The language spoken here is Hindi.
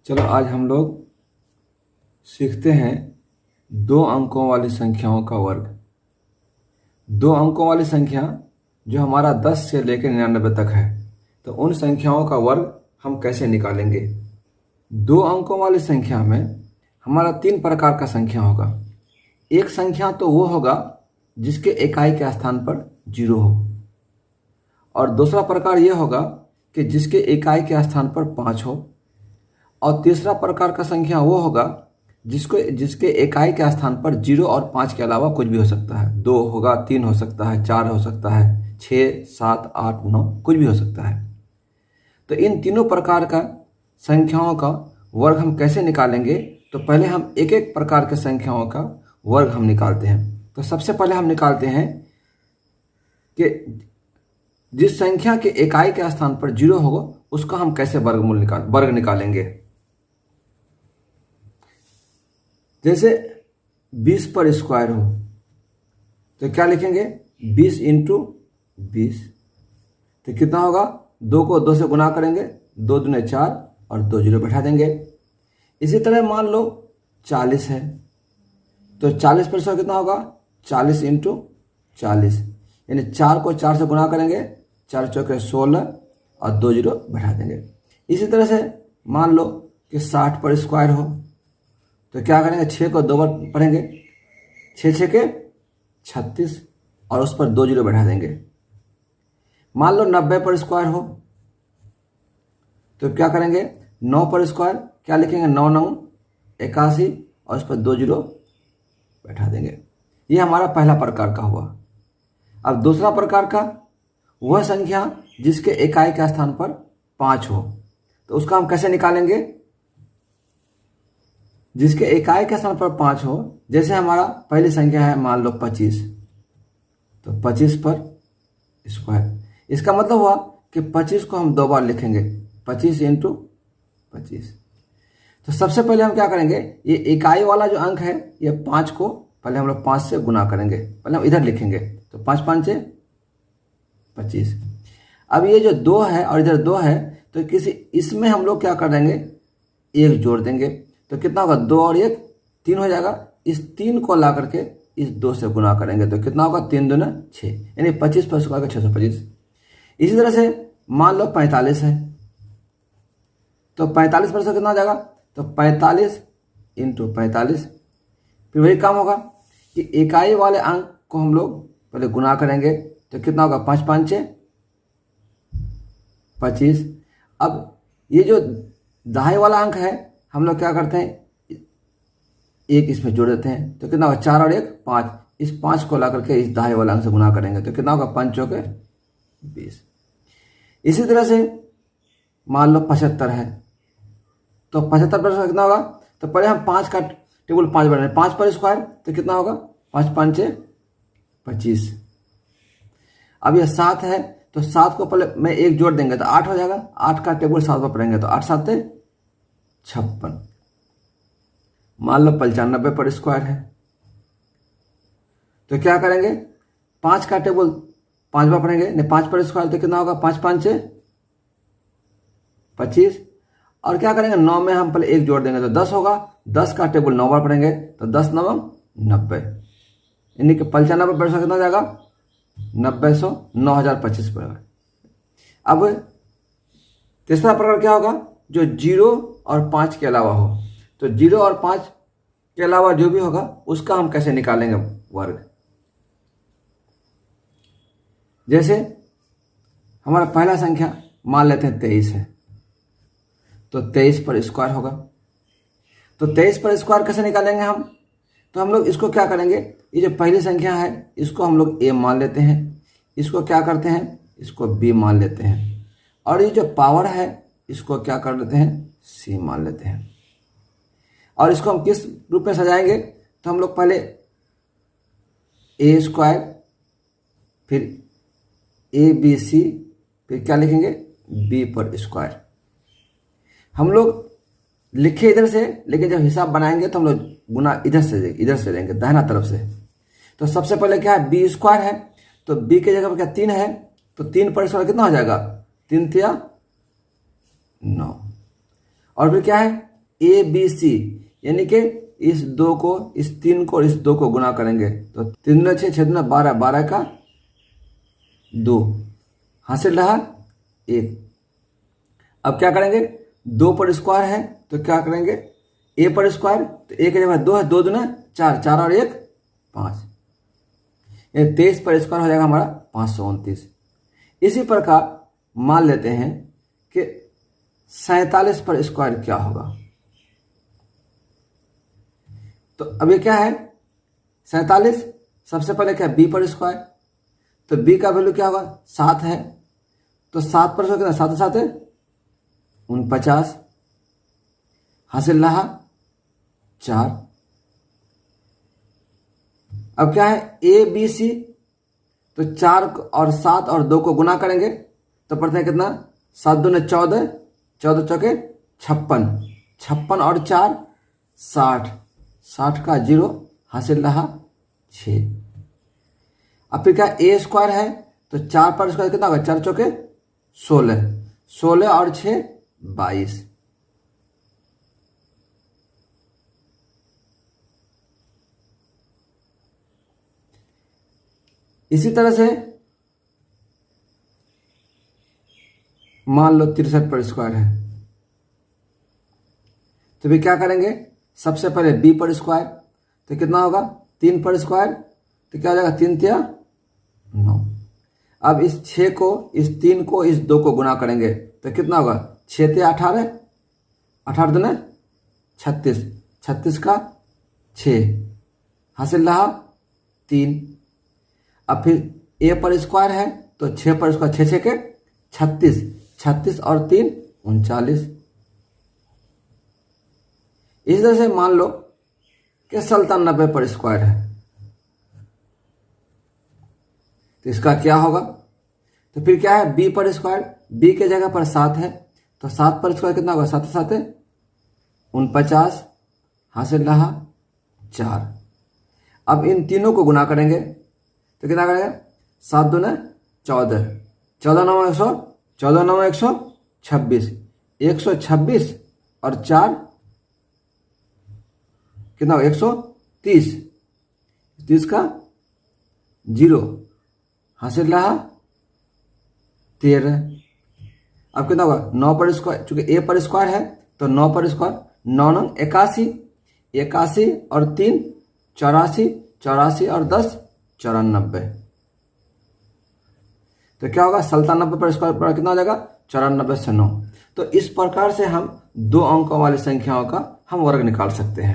चलो आज हम लोग सीखते हैं दो अंकों वाली संख्याओं का वर्ग। दो अंकों वाली संख्या जो हमारा 10 से लेकर 99 तक है, तो उन संख्याओं का वर्ग हम कैसे निकालेंगे। दो अंकों वाली संख्या में हमारा 3 प्रकार का संख्या होगा। एक संख्या तो वो होगा जिसके इकाई के स्थान पर 0 हो, और दूसरा प्रकार ये होगा कि जिसके इकाई के स्थान पर 5 हो, और तीसरा प्रकार का संख्या वो होगा जिसके इकाई के स्थान पर 0 और 5 के अलावा कुछ भी हो सकता है। 2 होगा, 3 हो सकता है, 4 हो सकता है, 6, 7, 8, 9 कुछ भी हो सकता है। तो इन तीनों प्रकार का संख्याओं का वर्ग हम कैसे निकालेंगे, तो पहले हम एक एक प्रकार के संख्याओं का वर्ग हम निकालते हैं। तो सबसे पहले हम निकालते हैं कि जिस संख्या के इकाई के स्थान पर 0 होगा उसका हम कैसे वर्ग निकालेंगे। जैसे 20 पर स्क्वायर हो तो क्या लिखेंगे, 20 इंटू 20, तो कितना होगा, 2 को 2 से गुना करेंगे, 2 दूने 4 और 2 जीरो बैठा देंगे। इसी तरह मान लो 40 है तो 40 पर स्क्वायर कितना होगा, 40 इंटू 40, यानी 4 को 4 से गुना करेंगे, 4 चौके 16 और 2 जीरो बैठा देंगे। इसी तरह से मान लो कि 60 पर स्क्वायर हो तो क्या करेंगे, 6 को 2 बार पढ़ेंगे, 6 6 के 36 और उस पर 2 जीरो बैठा देंगे। मान लो 90 पर स्क्वायर हो तो क्या करेंगे, 9 पर स्क्वायर क्या लिखेंगे, 9 9 81 और उस पर 2 जीरो बैठा देंगे। ये हमारा पहला प्रकार का हुआ। अब दूसरा प्रकार का, वह संख्या जिसके इकाई के स्थान पर 5 हो, तो उसका हम कैसे निकालेंगे। जिसके इकाई के स्थान पर 5 हो, जैसे हमारा पहली संख्या है मान लो 25, तो 25 पर स्क्वायर, इसका मतलब हुआ कि 25 को हम 2 बार लिखेंगे, 25 इंटू 25। तो सबसे पहले हम क्या करेंगे, ये इकाई वाला जो अंक है ये 5 को पहले हम लोग 5 से गुना करेंगे, पहले हम इधर लिखेंगे, तो 5 5 से 25। अब ये जो 2 है और इधर 2 है तो इसमें हम लोग क्या कर देंगे, 1 जोड़ देंगे, तो कितना होगा, 2 और 1 3 हो जाएगा। इस 3 को ला करके इस 2 से गुना करेंगे तो कितना होगा, 3 दूना 6, यानी 25 पर स्क्वायर का 625। इसी तरह से मान लो 45 है तो 45 पर कितना हो जाएगा, तो 45 इंटू 45। फिर वही काम होगा कि इकाई वाले अंक को हम लोग पहले गुना करेंगे तो कितना होगा, 5 5 6 25। अब ये जो दहाई वाला अंक है हम लोग क्या करते हैं, 1 इसमें जोड़ देते हैं, तो कितना होगा, 4 और 1 5, इस 5 को ला करके इस दहाई वाला अंक से गुना करेंगे तो कितना होगा, 5 चौके 20। इसी तरह से मान लो 75 है तो 75 पर कितना होगा, तो पहले हम 5 का टेबल 5 बनाए, 5 पर स्क्वायर तो कितना होगा, 5 5 6 25। अब ये 7 है तो 7 को पहले मैं 1 जोड़ देंगे तो 8 हो जाएगा, 8 का टेबल 7 पर पढ़ेंगे तो 8 7 56। मान लो 95 पर स्क्वायर है तो क्या करेंगे, 5 का टेबल 5 बार पढ़ेंगे, नहीं 5 पर स्क्वायर तो कितना होगा, 5 5 6 25, और क्या करेंगे, 9 में हम पहले 1 जोड़ देंगे तो 10 होगा, 10 का टेबल 9 बार पढ़ेंगे तो 10 9 90, यानी कि 95 पर कितना हो जाएगा, 90 100 9025 पर। अब तीसरा प्रकार क्या होगा, जो 0 और 5 के अलावा हो, तो 0 और 5 के अलावा जो भी होगा उसका हम कैसे निकालेंगे वर्ग। जैसे हमारा पहला संख्या मान लेते हैं 23 है तो 23 पर स्क्वायर होगा, तो 23 पर स्क्वायर कैसे निकालेंगे हम, तो हम लोग इसको क्या करेंगे, ये जो पहली संख्या है इसको हम लोग a मान लेते हैं, इसको क्या करते हैं, इसको b मान लेते हैं, और ये जो पावर है इसको क्या कर लेते हैं, c मान लेते हैं। और इसको हम किस रूप में सजाएंगे, तो हम लोग पहले a स्क्वायर, फिर ABC, फिर क्या लिखेंगे, b पर स्क्वायर। हम लोग लिखे इधर से, लेकिन जब हिसाब बनाएंगे तो हम लोग गुना इधर से देंगे, दाहिना तरफ से। तो सबसे पहले क्या है, b स्क्वायर है तो b के जगह पर क्या 3 है, तो 3 पर स्क्वायर कितना हो जाएगा, 3 3 9, और फिर क्या है ए बी सी, यानी कि इस 2 को, इस 3 को और इस 2 को गुना करेंगे तो 3 6 6 12, 12 का 2 हासिल रहा 1। अब क्या करेंगे, 2 पर स्क्वायर है तो क्या करेंगे, ए पर स्क्वायर, तो ए की जगह 2 है, 2 दूना 4, 4 और 1 5, 23 पर स्क्वायर हो जाएगा हमारा 529। इसी प्रकार मान लेते हैं कि 47 पर स्क्वायर क्या होगा। तो अब ये क्या है, 47, सबसे पहले क्या, बी पर स्क्वायर, तो बी का वैल्यू क्या होगा, 7 है, तो 7 पर कितना, 7 7 है 49, हासिल रहा 4। अब क्या है, ए बी सी, तो 4 और 7 और 2 को गुना करेंगे तो पड़ता है कितना, 7 दूने 14, 14 चौके 56, 56 और 4 60, 60 का 0 हासिल रहा 6। अब फिर क्या, ए स्क्वायर है तो 4 पर स्क्वायर कितना होगा, 4 चौके 16, 16 और 6 22। इसी तरह से मान लो 63 पर स्क्वायर है, तो भी क्या करेंगे, सबसे पहले बी पर स्क्वायर, तो कितना होगा, 3 पर स्क्वायर, तो क्या हो जाएगा, 3 तिया 9। अब इस 6 को, इस 3 को, इस 2 को गुना करेंगे तो कितना होगा, 6 तिया 18, 18 दूने 36, 36 का 6 हासिल रहा 3। अब फिर ए पर स्क्वायर है तो 6 पर स्क्वायर, 6 6 के 36, 36 और 3 39। इस तरह से मान लो कि 97 पर स्क्वायर है, तो इसका क्या होगा, तो फिर क्या है, बी पर स्क्वायर, बी के जगह पर 7 है तो 7 पर स्क्वायर कितना होगा, 7 7 49, हासिल रहा 4। अब इन तीनों को गुना करेंगे तो कितना करेंगे, 7 दूने 14, 14 9 100, 14 9 126, 126 और 4 कितना होगा, 130, 30 का 0 हासिल रहा 13। अब कितना होगा, 9 पर स्क्वायर, चूंकि ए पर स्क्वायर है तो 9 पर स्क्वायर, 9 9 81, 81 और 3 84, 84 और 10 94, तो क्या होगा, 97 पर स्क्वायर पर कितना हो जाएगा, 94 से 9। तो इस प्रकार से हम 2 अंकों वाली संख्याओं का हम वर्ग निकाल सकते हैं।